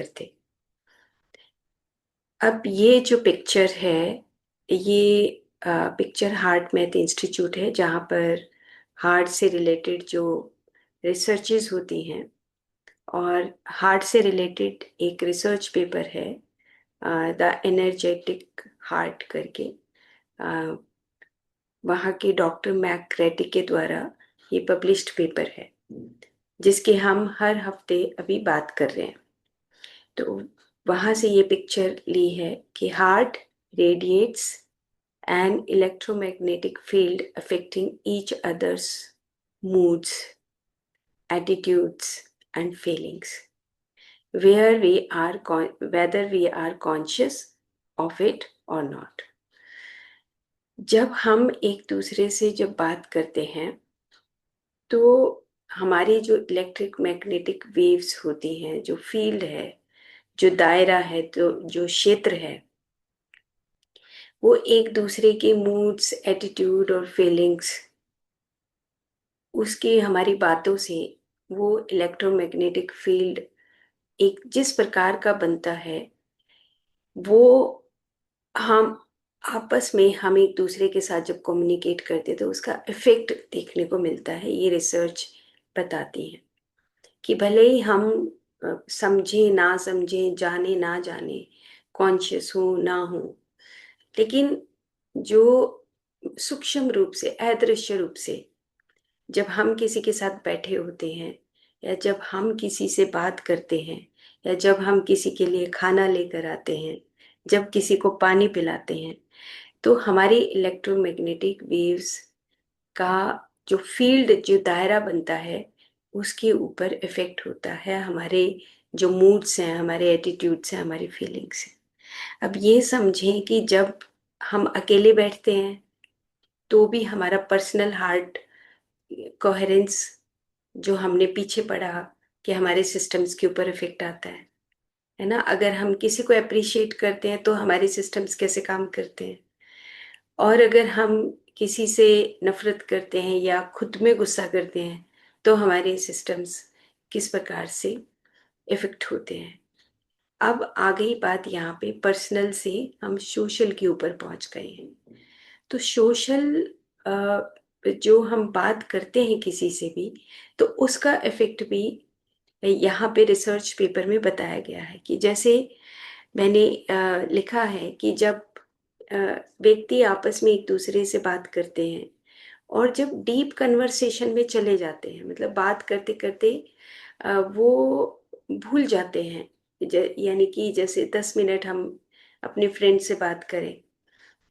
करते। अब ये जो पिक्चर है, ये पिक्चर हार्ट मैथ इंस्टीट्यूट है, जहाँ पर हार्ट से रिलेटेड जो रिसर्चेज होती हैं, और हार्ट से रिलेटेड एक रिसर्च पेपर है द एनर्जेटिक हार्ट करके। अ, वहाँ के डॉक्टर मैक्रेटी के द्वारा ये पब्लिश्ड पेपर है, जिसकी हम हर हफ्ते अभी बात कर रहे हैं। तो वहाँ से ये पिक्चर ली है कि heart radiates an electromagnetic field affecting each other's moods, attitudes, and feelings, whether we are conscious of it or not. जब हम एक दूसरे से जब बात करते हैं, तो हमारी जो इलेक्ट्रिक मैग्नेटिक वेव्स होती हैं, जो फील्ड है, जो दायरा है, तो जो क्षेत्र है, वो एक दूसरे के मूड्स, एटीट्यूड और फीलिंग्स, उसकी हमारी बातों से वो इलेक्ट्रोमैग्नेटिक फील्ड एक जिस प्रकार का बनता है, वो हम आपस में हम एक दूसरे के साथ जब कम्युनिकेट करते हैं तो उसका इफेक्ट देखने को मिलता है। ये रिसर्च बताती है कि भले ही हम समझे ना समझे, जाने ना जाने, कॉन्शियस हो ना हो, लेकिन जो सूक्ष्म रूप से, अदृश्य रूप से जब हम किसी के साथ बैठे होते हैं, या जब हम किसी से बात करते हैं, या जब हम किसी के लिए खाना लेकर आते हैं, जब किसी को पानी पिलाते हैं, तो हमारी इलेक्ट्रोमैग्नेटिक वेव्स का जो फील्ड, जो दायरा बनता है, उसके ऊपर इफेक्ट होता है। हमारे जो मूड्स हैं, हमारे एटीट्यूड्स हैं, हमारी फीलिंग्स हैं। अब ये समझें कि जब हम अकेले बैठते हैं तो भी हमारा पर्सनल हार्ट कोहेरेंस, जो हमने पीछे पढ़ा कि हमारे सिस्टम्स के ऊपर इफेक्ट आता है ना। अगर हम किसी को अप्रिशिएट करते हैं तो हमारे सिस्टम्स कैसे काम करते हैं, और अगर हम किसी से नफरत करते हैं या खुद में गुस्सा करते हैं तो हमारे सिस्टम्स किस प्रकार से इफेक्ट होते हैं। अब आ गई बात यहाँ पे पर्सनल से हम सोशल के ऊपर पहुंच गए हैं। तो सोशल, जो हम बात करते हैं किसी से भी, तो उसका इफेक्ट भी यहाँ पे रिसर्च पेपर में बताया गया है। कि जैसे मैंने लिखा है कि जब अ, व्यक्ति आपस में एक दूसरे से बात करते हैं और जब डीप कन्वर्सेशन में चले जाते हैं, मतलब बात करते करते वो भूल जाते हैं, यानी कि जैसे 10 मिनट हम अपने फ्रेंड से बात करें,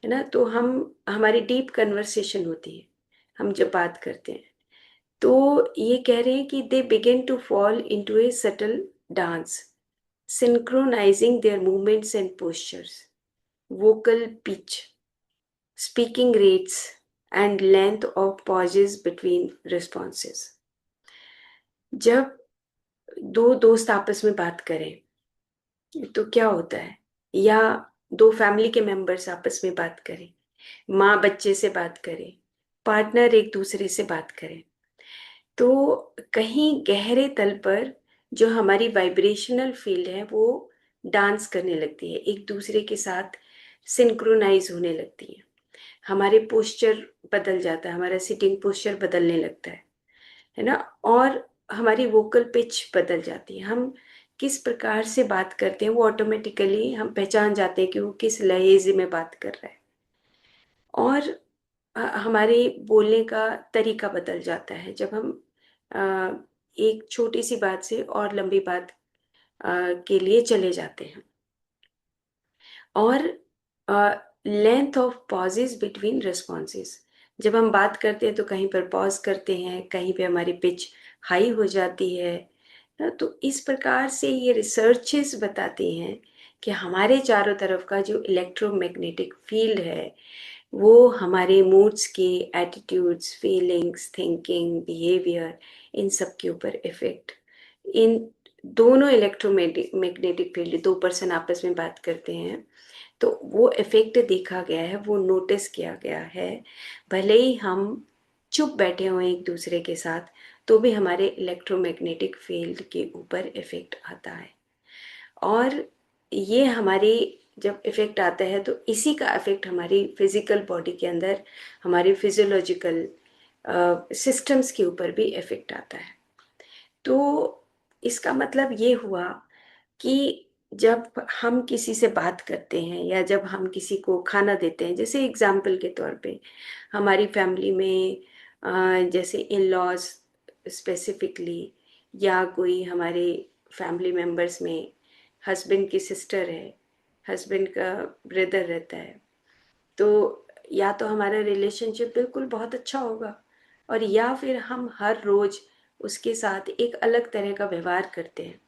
है ना, तो हम हमारी डीप कन्वर्सेशन होती है हम जब बात करते हैं, तो ये कह रहे हैं कि they begin to fall into a subtle dance, synchronizing their movements and postures, vocal pitch, speaking rates, and length of pauses between responses. जब दो दोस्त आपस में बात करें तो क्या होता है, या दो फैमिली के मेंबर्स आपस में बात करें, माँ बच्चे से बात करे, पार्टनर एक दूसरे से बात करे, तो कहीं गहरे तल पर जो हमारी वाइब्रेशनल फील्ड है वो डांस करने लगती है, एक दूसरे के साथ सिंक्रोनाइज होने लगती है। हमारे पोस्चर बदल जाता है, हमारा सिटिंग पोस्चर बदलने लगता है ना, और हमारी वोकल पिच बदल जाती है। हम किस प्रकार से बात करते हैं वो ऑटोमेटिकली हम पहचान जाते हैं कि वो किस लहजे में बात कर रहा है, और हमारे बोलने का तरीका बदल जाता है जब हम अ, एक छोटी सी बात से और लंबी बात के लिए चले जाते हैं। और length of pauses between responses, जब हम बात करते हैं तो कहीं पर पॉज करते हैं, कहीं पे हमारी पिच हाई हो जाती है ना। तो इस प्रकार से ये रिसर्चेस बताती हैं कि हमारे चारों तरफ का जो इलेक्ट्रोमैग्नेटिक फील्ड है वो हमारे मूड्स के, एटीट्यूड्स, फीलिंग्स, थिंकिंग, बिहेवियर, इन सब के ऊपर इफेक्ट, इन दोनों इलेक्ट्रोमैग्नेटिक फील्ड, दो पर्सन आपस में बात करते हैं तो वो इफेक्ट देखा गया है, वो नोटिस किया गया है। भले ही हम चुप बैठे हुए एक दूसरे के साथ तो भी हमारे इलेक्ट्रोमैग्नेटिक फील्ड के ऊपर इफेक्ट आता है। और ये हमारी जब इफेक्ट आता है तो इसी का इफेक्ट हमारी फिजिकल बॉडी के अंदर, हमारी फिजियोलॉजिकल सिस्टम्स के ऊपर भी इफेक्ट आता है। तो इसका मतलब ये हुआ कि जब हम किसी से बात करते हैं या जब हम किसी को खाना देते हैं, जैसे एग्जाम्पल के तौर पे हमारी फैमिली में जैसे इन लॉज स्पेसिफिकली, या कोई हमारे फैमिली मेंबर्स में हस्बैंड की सिस्टर है, हस्बैंड का ब्रदर रहता है, तो या तो हमारा रिलेशनशिप बिल्कुल बहुत अच्छा होगा, और या फिर हम हर रोज उसके साथ एक अलग तरह का व्यवहार करते हैं।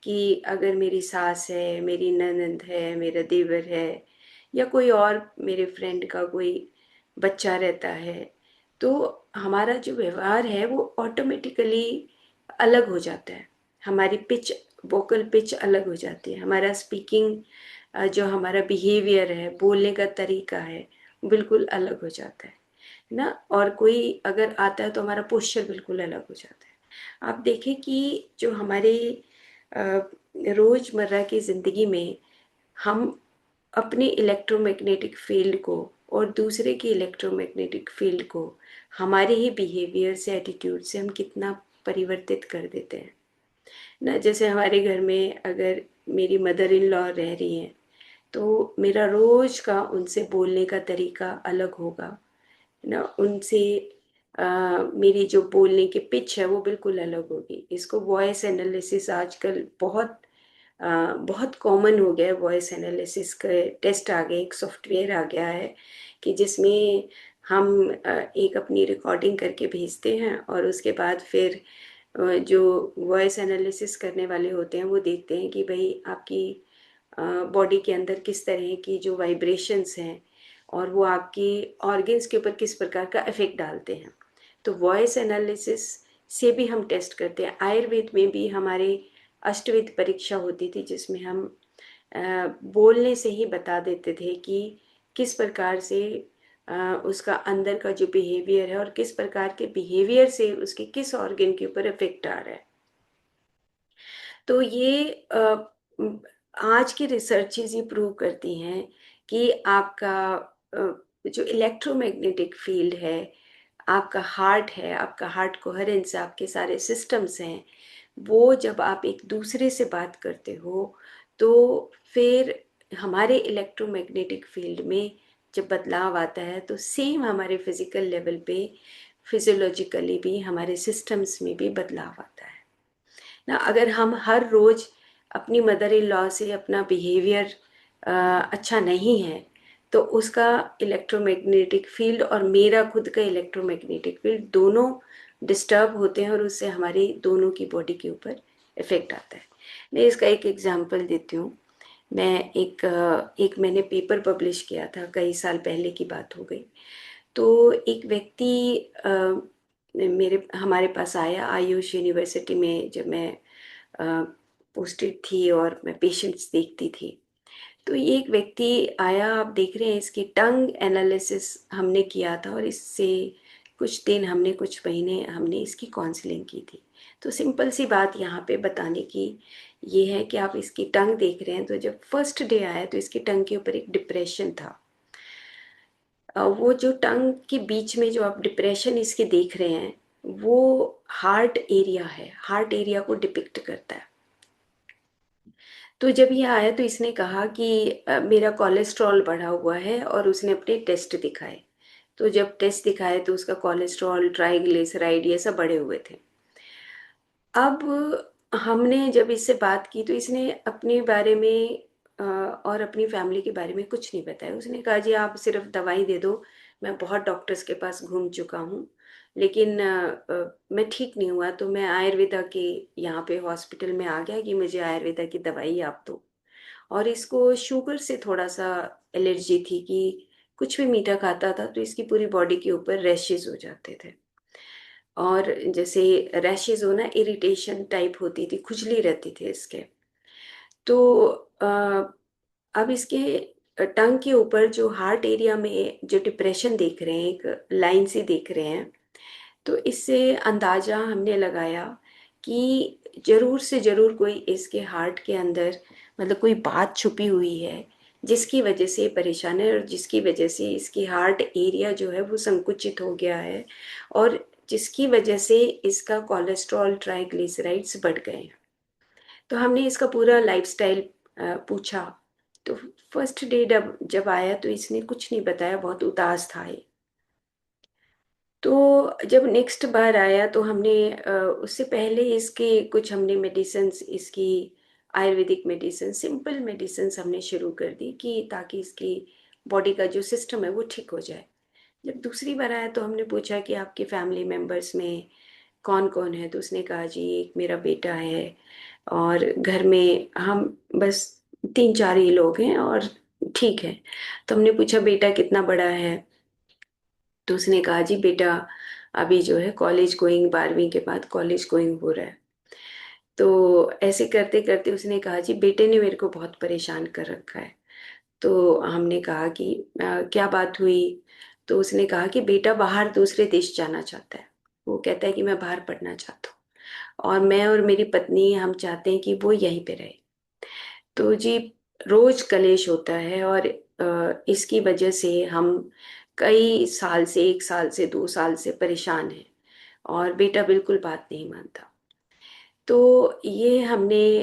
कि अगर मेरी सास है, मेरी ननद है, मेरा देवर है, या कोई और मेरे फ्रेंड का कोई बच्चा रहता है, तो हमारा जो व्यवहार है वो ऑटोमेटिकली अलग हो जाता है। हमारी पिच, वोकल पिच अलग हो जाती है, हमारा स्पीकिंग, जो हमारा बिहेवियर है, बोलने का तरीका है, बिल्कुल अलग हो जाता है ना। और कोई अगर आता है तो हमारा पोस्चर बिल्कुल अलग हो जाता है। आप देखें कि जो हमारे रोजमर्रा की जिंदगी में हम अपने इलेक्ट्रोमैग्नेटिक फील्ड को और दूसरे की इलेक्ट्रोमैग्नेटिक फील्ड को हमारे ही बिहेवियर से, एटीट्यूड से हम कितना परिवर्तित कर देते हैं ना। जैसे हमारे घर में अगर मेरी मदर इन लॉ रह रही हैं, तो मेरा रोज का उनसे बोलने का तरीका अलग होगा ना। उनसे मेरी जो बोलने की पिच है वो बिल्कुल अलग होगी। इसको वॉइस एनालिसिस आजकल बहुत कॉमन हो गया है। वॉइस एनालिसिस का टेस्ट आ गया, एक सॉफ्टवेयर आ गया है कि जिसमें हम एक अपनी रिकॉर्डिंग करके भेजते हैं, और उसके बाद फिर जो वॉइस एनालिसिस करने वाले होते हैं वो देखते हैं कि भाई आपकी बॉडी के अंदर किस तरह की जो वाइब्रेशंस हैं, और वो आपकी ऑर्गन्स के ऊपर किस प्रकार का इफेक्ट डालते हैं। तो वॉइस एनालिसिस से भी हम टेस्ट करते हैं। आयुर्वेद में भी हमारे अष्टविध परीक्षा होती थी, जिसमें हम बोलने से ही बता देते थे कि किस प्रकार से उसका अंदर का जो बिहेवियर है, और किस प्रकार के बिहेवियर से उसके किस ऑर्गन के ऊपर इफेक्ट आ रहा है। तो ये आज की रिसर्चेज ये प्रूव करती हैं कि आपका जो इलेक्ट्रोमैग्नेटिक फील्ड है, आपका हार्ट है, आपका हार्ट कोहेरेंस, आपके सारे सिस्टम्स हैं, वो जब आप एक दूसरे से बात करते हो तो फिर हमारे इलेक्ट्रोमैग्नेटिक फील्ड में जब बदलाव आता है, तो सेम हमारे फिजिकल लेवल पे फिजियोलॉजिकली भी हमारे सिस्टम्स में भी बदलाव आता है ना। अगर हम हर रोज अपनी मदर इन लॉ से अपना बिहेवियर अच्छा नहीं है, तो उसका इलेक्ट्रोमैग्नेटिक फील्ड और मेरा खुद का इलेक्ट्रोमैग्नेटिक फील्ड दोनों डिस्टर्ब होते हैं, और उससे हमारी दोनों की बॉडी के ऊपर इफेक्ट आता है। मैं इसका एक एग्जांपल देती हूँ। मैं एक मैंने पेपर पब्लिश किया था, कई साल पहले की बात हो गई। तो एक व्यक्ति मेरे हमारे पास आया आयुष यूनिवर्सिटी में, जब मैं पोस्टेड थी और मैं पेशेंट्स देखती थी। तो ये एक व्यक्ति आया, आप देख रहे हैं इसकी टंग एनालिसिस हमने किया था, और इससे कुछ दिन हमने, कुछ महीने हमने इसकी काउंसलिंग की थी। तो सिंपल सी बात यहाँ पे बताने की ये है कि आप इसकी टंग देख रहे हैं, तो जब फर्स्ट डे आया तो इसकी टंग के ऊपर एक डिप्रेशन था। वो जो टंग के बीच में जो आप डिप्रेशन इसके देख रहे हैं, वो हार्ट एरिया है, हार्ट एरिया को डिपिक्ट करता है। तो जब ये आया तो इसने कहा कि मेरा कोलेस्ट्रॉल बढ़ा हुआ है, और उसने अपने टेस्ट दिखाए। तो जब टेस्ट दिखाए तो उसका कोलेस्ट्रॉल, ट्राइग्लिसराइड, ये सब बढ़े हुए थे। अब हमने जब इससे बात की तो इसने अपने बारे में और अपनी फैमिली के बारे में कुछ नहीं बताया। उसने कहा जी आप सिर्फ दवाई दे दो, मैं बहुत डॉक्टर्स के पास घूम चुका हूँ, लेकिन मैं ठीक नहीं हुआ, तो मैं आयुर्वेदा के यहाँ पे हॉस्पिटल में आ गया कि मुझे आयुर्वेदा की दवाई आप दो। और इसको शुगर से थोड़ा सा एलर्जी थी कि कुछ भी मीठा खाता था तो इसकी पूरी बॉडी के ऊपर रैशेज हो जाते थे। और जैसे रैशेज होना, इरिटेशन टाइप होती थी, खुजली रहती थी इसके। तो अब इसके टंग के ऊपर जो हार्ट एरिया में जो डिप्रेशन देख रहे हैं, एक लाइन सी देख रहे हैं, तो इससे अंदाजा हमने लगाया कि जरूर से जरूर कोई इसके हार्ट के अंदर मतलब कोई बात छुपी हुई है जिसकी वजह से ये परेशान है, और जिसकी वजह से इसकी हार्ट एरिया जो है वो संकुचित हो गया है, और जिसकी वजह से इसका कोलेस्ट्रॉल ट्राइग्लिसराइड्स बढ़ गए हैं। तो हमने इसका पूरा लाइफस्टाइल पूछा। तो फर्स्ट डे जब जब आया तो इसने कुछ नहीं बताया, बहुत उदास था ये। तो जब नेक्स्ट बार आया तो हमने उससे पहले इसके कुछ हमने मेडिसिन्स, इसकी आयुर्वेदिक मेडिसिन, सिंपल मेडिसिन्स हमने शुरू कर दी कि ताकि इसकी बॉडी का जो सिस्टम है वो ठीक हो जाए। जब दूसरी बार आया तो हमने पूछा कि आपके फैमिली मेंबर्स में कौन कौन है, तो उसने कहा जी एक मेरा बेटा है और घर में हम बस 3-4 ही लोग हैं और ठीक है। तो हमने पूछा बेटा कितना बड़ा है, तो उसने कहा जी बेटा अभी जो है कॉलेज गोइंग, 12वीं के बाद कॉलेज गोइंग हो रहा है। तो ऐसे करते करते उसने कहा जी बेटे ने मेरे को बहुत परेशान कर रखा है। तो हमने कहा कि क्या बात हुई? तो उसने कहा कि बेटा बाहर दूसरे देश जाना चाहता है, वो कहता है कि मैं बाहर पढ़ना चाहता हूँ और मैं और मेरी पत्नी हम चाहते हैं कि वो यहीं पे रहे। तो जी रोज कलेश होता है और इसकी वजह से हम कई साल से, 1 साल से, 2 साल से परेशान हैं और बेटा बिल्कुल बात नहीं मानता। तो ये हमने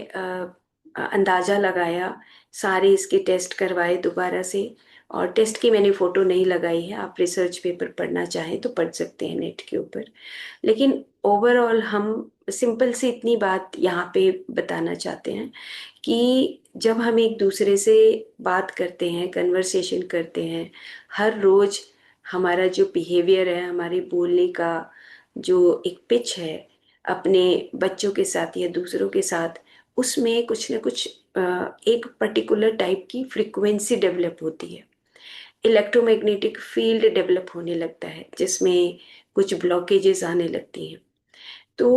अंदाजा लगाया, सारे इसके टेस्ट करवाए दोबारा से, और टेस्ट की मैंने फोटो नहीं लगाई है, आप रिसर्च पेपर पढ़ना चाहें तो पढ़ सकते हैं नेट के ऊपर। लेकिन ओवरऑल हम सिंपल सी इतनी बात यहाँ पे बताना चाहते हैं कि जब हम एक दूसरे से बात करते हैं, कन्वर्सेशन करते हैं, हर रोज हमारा जो बिहेवियर है, हमारे बोलने का जो एक पिच है अपने बच्चों के साथ या दूसरों के साथ, उसमें कुछ ना कुछ एक पर्टिकुलर टाइप की फ्रीक्वेंसी डेवलप होती है, इलेक्ट्रोमैग्नेटिक फील्ड डेवलप होने लगता है जिसमें कुछ ब्लॉकेजेस आने लगती हैं। तो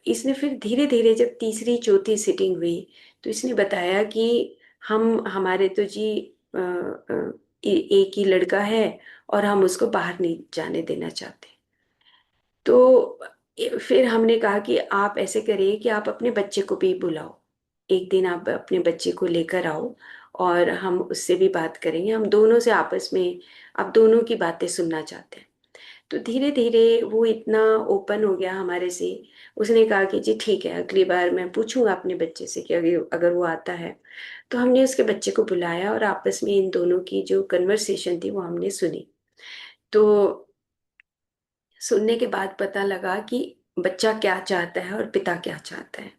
इसने फिर धीरे धीरे जब तीसरी चौथी सिटिंग हुई तो इसने बताया कि हम हमारे तो जी एक ही लड़का है और हम उसको बाहर नहीं जाने देना चाहते। तो फिर हमने कहा कि आप ऐसे करिए कि आप अपने बच्चे को भी बुलाओ, एक दिन आप अपने बच्चे को लेकर आओ और हम उससे भी बात करेंगे, हम दोनों से आपस में आप दोनों की बातें सुनना चाहते हैं। तो धीरे धीरे वो इतना ओपन हो गया हमारे से, उसने कहा कि जी ठीक है अगली बार मैं पूछूंगा अपने बच्चे से कि अगर अगर वो आता है। तो हमने उसके बच्चे को बुलाया और आपस में इन दोनों की जो कन्वर्सेशन थी वो हमने सुनी। तो सुनने के बाद पता लगा कि बच्चा क्या चाहता है और पिता क्या चाहता है।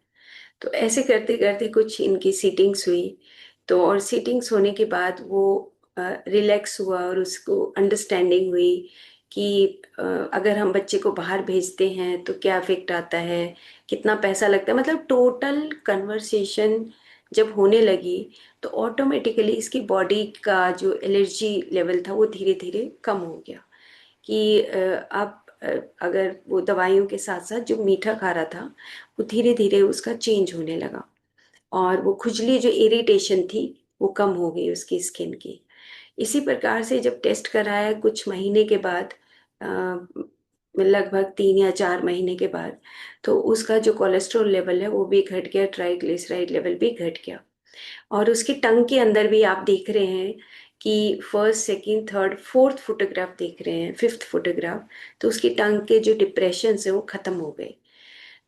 तो ऐसे करते करते कुछ इनकी सीटिंग्स हुई, तो और सीटिंग्स होने के बाद वो रिलैक्स हुआ और उसको अंडरस्टैंडिंग हुई कि अगर हम बच्चे को बाहर भेजते हैं तो क्या इफेक्ट आता है, कितना पैसा लगता है, मतलब टोटल कन्वर्सेशन जब होने लगी तो ऑटोमेटिकली इसकी बॉडी का जो एलर्जी लेवल था वो धीरे धीरे कम हो गया। कि आप अगर वो दवाइयों के साथ साथ जो मीठा खा रहा था वो धीरे धीरे उसका चेंज होने लगा, और वो खुजली जो इरिटेशन थी वो कम हो गई उसकी स्किन की। इसी प्रकार से जब टेस्ट कराया कुछ महीने के बाद, लगभग 3 या 4 महीने के बाद, तो उसका जो कोलेस्ट्रॉल लेवल है वो भी घट गया, ट्राइग्लिसराइड लेवल भी घट गया। और उसकी टंग के अंदर भी आप देख रहे हैं कि first second third fourth photograph देख रहे हैं, फिफ्थ फोटोग्राफ, तो उसकी टंग के जो डिप्रेशन है वो खत्म हो गए।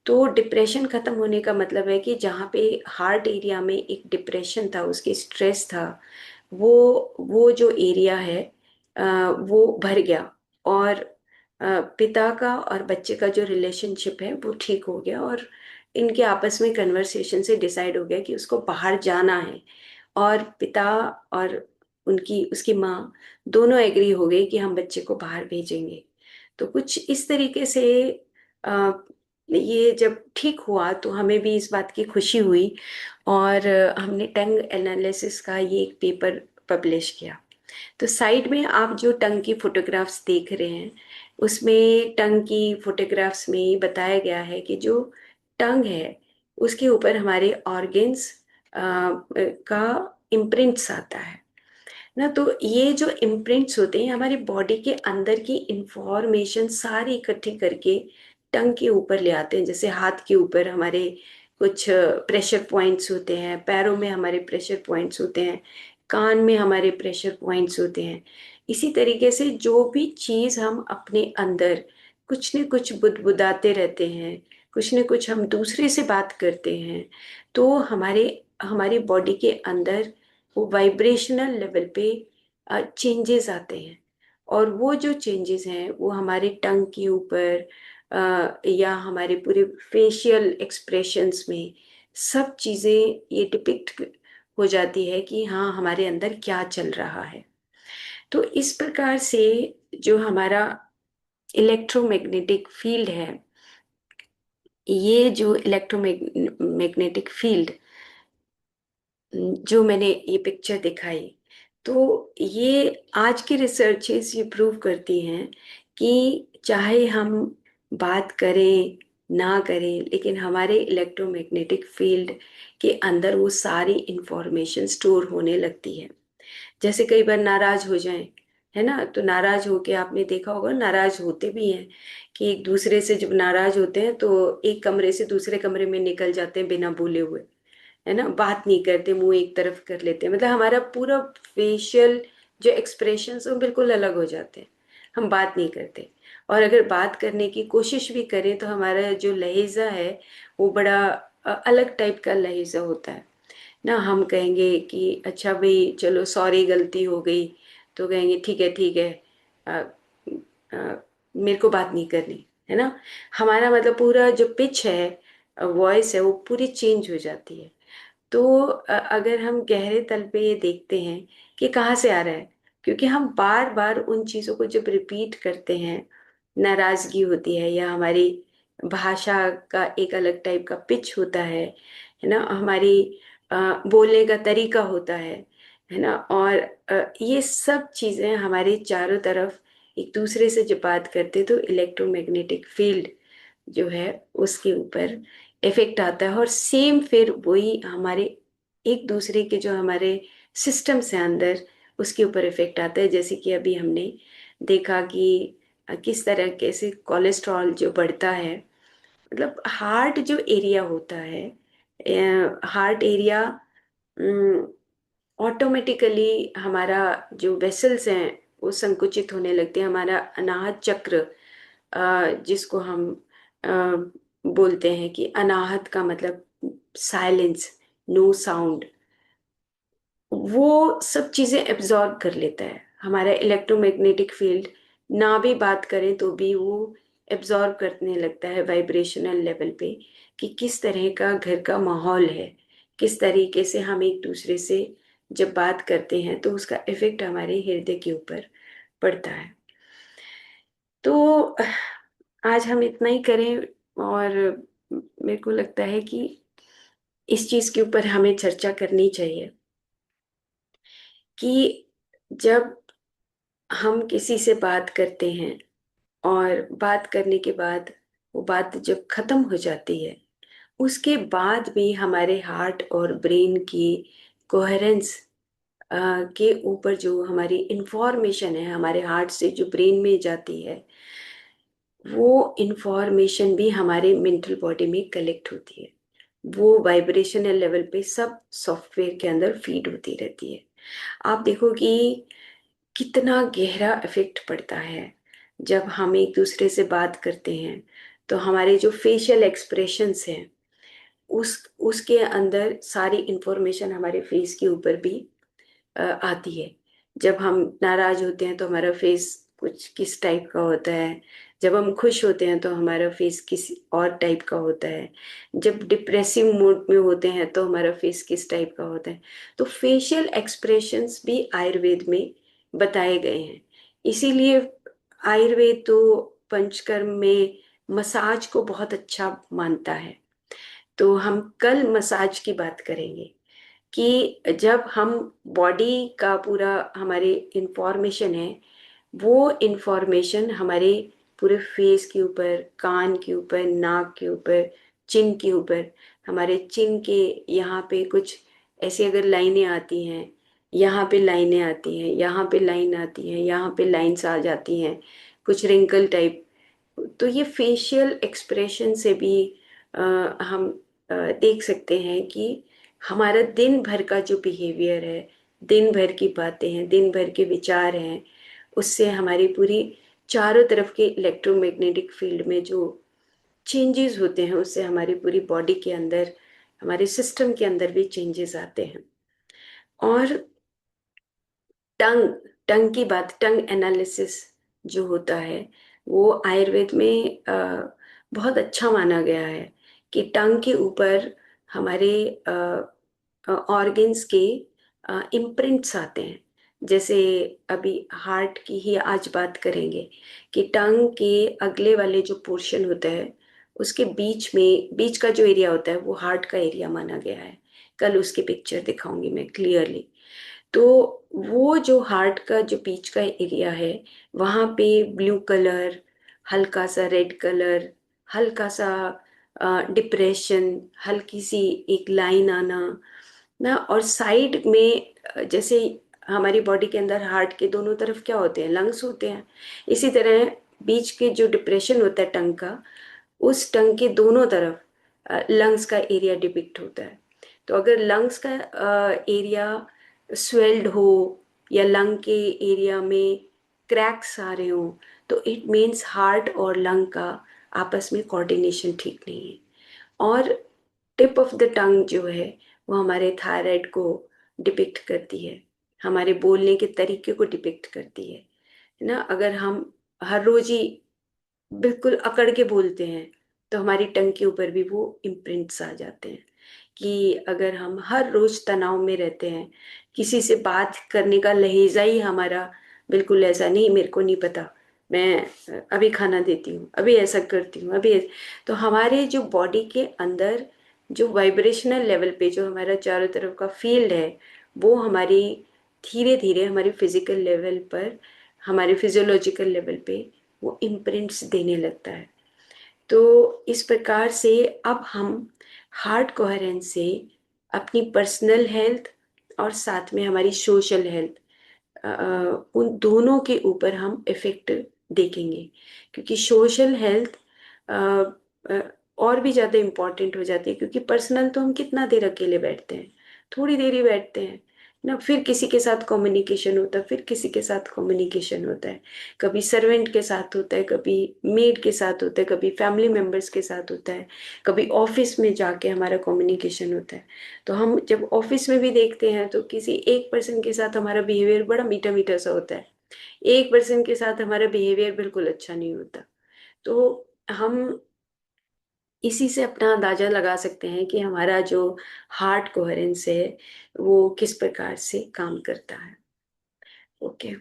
तो डिप्रेशन खत्म होने का मतलब है कि जहाँ पे हार्ट एरिया में एक डिप्रेशन था, उसकी स्ट्रेस था, वो जो एरिया है वो भर गया, और पिता का और बच्चे का जो रिलेशनशिप है वो ठीक हो गया, और इनके आपस में कन्वर्सेशन से डिसाइड हो गया कि उसको बाहर जाना है। और पिता और उनकी उसकी माँ दोनों एग्री हो गई कि हम बच्चे को बाहर भेजेंगे। तो कुछ इस तरीके से अ, ये जब ठीक हुआ तो हमें भी इस बात की खुशी हुई, और हमने टंग एनालिसिस का ये एक पेपर पब्लिश किया। तो साइड में आप जो टंग की फोटोग्राफ्स देख रहे हैं उसमें टंग की फोटोग्राफ्स में बताया गया है कि जो टंग है उसके ऊपर हमारे ऑर्गन्स का इम्प्रिंट्स आता है ना। तो ये जो इम्प्रिंट्स होते हैं हमारी बॉडी के अंदर की इंफॉर्मेशन सारी इकट्ठी करके टंग के ऊपर ले आते हैं। जैसे हाथ के ऊपर हमारे कुछ प्रेशर पॉइंट्स होते हैं, पैरों में हमारे प्रेशर पॉइंट्स होते हैं, कान में हमारे प्रेशर पॉइंट्स होते हैं। इसी तरीके से जो भी चीज़ हम अपने अंदर कुछ न कुछ बुदबुदाते रहते हैं, कुछ न कुछ हम दूसरे से बात करते हैं, तो हमारे हमारी बॉडी के अंदर वो वाइब्रेशनल लेवल पे चेंजेस आते हैं। और वो जो चेंजेस हैं वो हमारे टंग के ऊपर या हमारे पूरे फेशियल एक्सप्रेशंस में सब चीज़ें ये डिपिक्ट हो जाती है कि हाँ, हमारे अंदर क्या चल रहा है। तो इस प्रकार से जो हमारा इलेक्ट्रोमैग्नेटिक फील्ड है, ये जो इलेक्ट्रोमैग्नेटिक फील्ड जो मैंने ये पिक्चर दिखाई, तो ये आज की रिसर्चेस ये प्रूव करती हैं कि चाहे हम बात करें ना करें, लेकिन हमारे इलेक्ट्रोमैग्नेटिक फील्ड के अंदर वो सारी इंफॉर्मेशन स्टोर होने लगती है। जैसे कई बार नाराज हो जाएं, है ना, तो नाराज होके आपने देखा होगा, नाराज होते भी हैं कि एक दूसरे से जब नाराज होते हैं तो एक कमरे से दूसरे कमरे में निकल जाते हैं बिना बोले हुए, है ना, बात नहीं करते, मुंह एक तरफ कर लेते हैं। मतलब हमारा पूरा फेशियल जो एक्सप्रेशंस वो बिल्कुल अलग हो जाते हैं, हम बात नहीं करते। और अगर बात करने की कोशिश भी करें तो हमारा जो लहजा है वो बड़ा अलग टाइप का लहजा होता है ना। हम कहेंगे कि अच्छा भाई चलो सॉरी गलती हो गई, तो कहेंगे ठीक है ठीक है, अ, मेरे को बात नहीं करनी, है ना। हमारा मतलब पूरा जो पिच है, वॉइस है, वो पूरी चेंज हो जाती है। तो अगर हम गहरे तल पे ये देखते हैं कि कहाँ से आ रहा है, क्योंकि हम बार बार उन चीज़ों को जब रिपीट करते हैं, नाराजगी होती है या हमारी भाषा का एक अलग टाइप का पिच होता है ना, हमारी बोलने का तरीका होता है ना। और ये सब चीज़ें हमारे चारों तरफ एक दूसरे से जब बात करते तो इलेक्ट्रोमैग्नेटिक फील्ड जो है उसके ऊपर इफेक्ट आता है। और सेम फिर वही हमारे एक दूसरे के जो हमारे सिस्टम्स हैं अंदर, उसके ऊपर इफेक्ट आता है। जैसे कि अभी हमने देखा कि किस तरह से कोलेस्ट्रॉल जो बढ़ता है, मतलब हार्ट जो एरिया होता है, हार्ट एरिया ऑटोमेटिकली हमारा जो वेसल्स हैं वो संकुचित होने लगते हैं। हमारा अनाहत चक्र, जिसको हम अ, बोलते हैं कि अनाहत का मतलब साइलेंस, नो साउंड, वो सब चीजें एब्जॉर्ब कर लेता है हमारा इलेक्ट्रोमैग्नेटिक फील्ड। ना भी बात करें तो भी वो एब्जॉर्ब करने लगता है वाइब्रेशनल लेवल पे कि किस तरह का घर का माहौल है, किस तरीके से हम एक दूसरे से जब बात करते हैं तो उसका इफेक्ट हमारे हृदय के ऊपर पड़ता है। तो आज हम इतना ही करें। और मेरे को लगता है कि इस चीज के ऊपर हमें चर्चा करनी चाहिए कि जब हम किसी से बात करते हैं और बात करने के बाद वो बात जब खत्म हो जाती है, उसके बाद भी हमारे हार्ट और ब्रेन की कोहेरेंस के ऊपर जो हमारी इंफॉर्मेशन है हमारे हार्ट से जो ब्रेन में जाती है, वो इंफॉर्मेशन भी हमारे मेंटल बॉडी में कलेक्ट होती है। वो वाइब्रेशनल लेवल पे सब सॉफ्टवेयर के अंदर फीड होती रहती है। आप देखो कि कितना गहरा इफेक्ट पड़ता है जब हम एक दूसरे से बात करते हैं, तो हमारे जो फेशियल एक्सप्रेशंस हैं उस उसके अंदर सारी इंफॉर्मेशन हमारे फेस के ऊपर भी आती है। जब हम नाराज होते हैं तो हमारा फेस कुछ किस टाइप का होता है, जब हम खुश होते हैं तो हमारा फेस किस और टाइप का होता है, जब डिप्रेसिव मूड में होते हैं तो हमारा फेस किस टाइप का होता है। तो फेशियल एक्सप्रेशंस भी आयुर्वेद में बताए गए हैं। इसीलिए आयुर्वेद तो पंचकर्म में मसाज को बहुत अच्छा मानता है। तो हम कल मसाज की बात करेंगे कि जब हम बॉडी का पूरा हमारे इंफॉर्मेशन है, वो इंफॉर्मेशन हमारे पूरे फेस के ऊपर, कान के ऊपर, नाक के ऊपर, चिन के ऊपर, हमारे चिन के यहाँ पे कुछ ऐसी अगर लाइनें आती हैं, यहाँ पे लाइनें आती हैं, यहाँ पे लाइन आती हैं, यहाँ पे लाइन्स आ जाती हैं, कुछ रिंकल टाइप, तो ये फेशियल एक्सप्रेशन से भी अ, हम देख सकते हैं कि हमारा दिन भर का जो बिहेवियर है, दिन भर की बातें हैं, दिन भर के विचार हैं, उससे हमारी पूरी चारों तरफ के इलेक्ट्रोमैग्नेटिक फील्ड में जो चेंजेस होते हैं, उससे हमारी पूरी बॉडी के अंदर, हमारे सिस्टम के अंदर भी चेंजेस आते हैं। और टंग टंग की बात, टंग एनालिसिस जो होता है, वो आयुर्वेद में बहुत अच्छा माना गया है कि टंग के ऊपर हमारे ऑर्गन्स के इम्प्रिंट्स आते हैं। जैसे अभी हार्ट की ही आज बात करेंगे कि टंग के अगले वाले जो पोर्शन होता है, उसके बीच में, बीच का जो एरिया होता है वो हार्ट का एरिया माना गया है। कल उसकी पिक्चर दिखाऊंगी मैं क्लियरली। तो वो जो हार्ट का जो बीच का एरिया है, वहाँ पे ब्लू कलर, हल्का सा रेड कलर, हल्का सा डिप्रेशन, हल्की सी एक लाइन आना ना। और साइड में जैसे हमारी बॉडी के अंदर हार्ट के दोनों तरफ क्या होते हैं, लंग्स होते हैं, इसी तरह बीच के जो डिप्रेशन होता है टंग का, उस टंग के दोनों तरफ लंग्स का एरिया डिपिक्ट होता है। तो अगर लंग्स का एरिया स्वेल्ड हो या लंग के एरिया में क्रैक्स आ रहे हो, तो इट मीन्स हार्ट और लंग का आपस में कोऑर्डिनेशन ठीक नहीं है। और टिप ऑफ द टंग जो है, वो हमारे थायराइड को डिपिक्ट करती है, हमारे बोलने के तरीके को डिपिक्ट करती है ना। अगर हम हर रोज ही बिल्कुल अकड़ के बोलते हैं, तो हमारी टंग के ऊपर भी वो इम्प्रिंट्स आ जाते हैं। कि अगर हम हर रोज तनाव में रहते हैं, किसी से बात करने का लहजा ही हमारा बिल्कुल ऐसा नहीं, मेरे को नहीं पता, मैं अभी खाना देती हूँ, अभी ऐसा करती हूँ, तो हमारे जो बॉडी के अंदर जो वाइब्रेशनल लेवल पे जो हमारा चारों तरफ का फील्ड है, वो हमारी धीरे धीरे हमारी फिजिकल लेवल पर, हमारे फिजियोलॉजिकल लेवल पे वो इम्प्रिंट्स देने लगता है। तो इस प्रकार से अब हम हार्ट कोहेरेंस से अपनी पर्सनल हेल्थ और साथ में हमारी सोशल हेल्थ, उन दोनों के ऊपर हम इफेक्ट देखेंगे। क्योंकि सोशल हेल्थ और भी ज़्यादा इम्पोर्टेंट हो जाती है, क्योंकि पर्सनल तो हम कितना देर अकेले बैठते हैं, थोड़ी देर ही बैठते हैं ना। फिर किसी के साथ कम्युनिकेशन होता है, फिर किसी के साथ कम्युनिकेशन होता है, कभी सर्वेंट के साथ होता है, कभी मेड के साथ होता है, कभी फैमिली मेम्बर्स के साथ होता है, कभी ऑफिस में जाके हमारा कम्युनिकेशन होता है। तो हम जब ऑफिस में भी देखते हैं, तो किसी एक पर्सन के साथ हमारा बिहेवियर बड़ा मीठा मीठा सा होता है, एक पर्सन के साथ हमारा बिहेवियर बिल्कुल अच्छा नहीं होता। तो हम इसी से अपना अंदाजा लगा सकते हैं कि हमारा जो हार्ट कोहेरेंस है, वो किस प्रकार से काम करता है। ओके।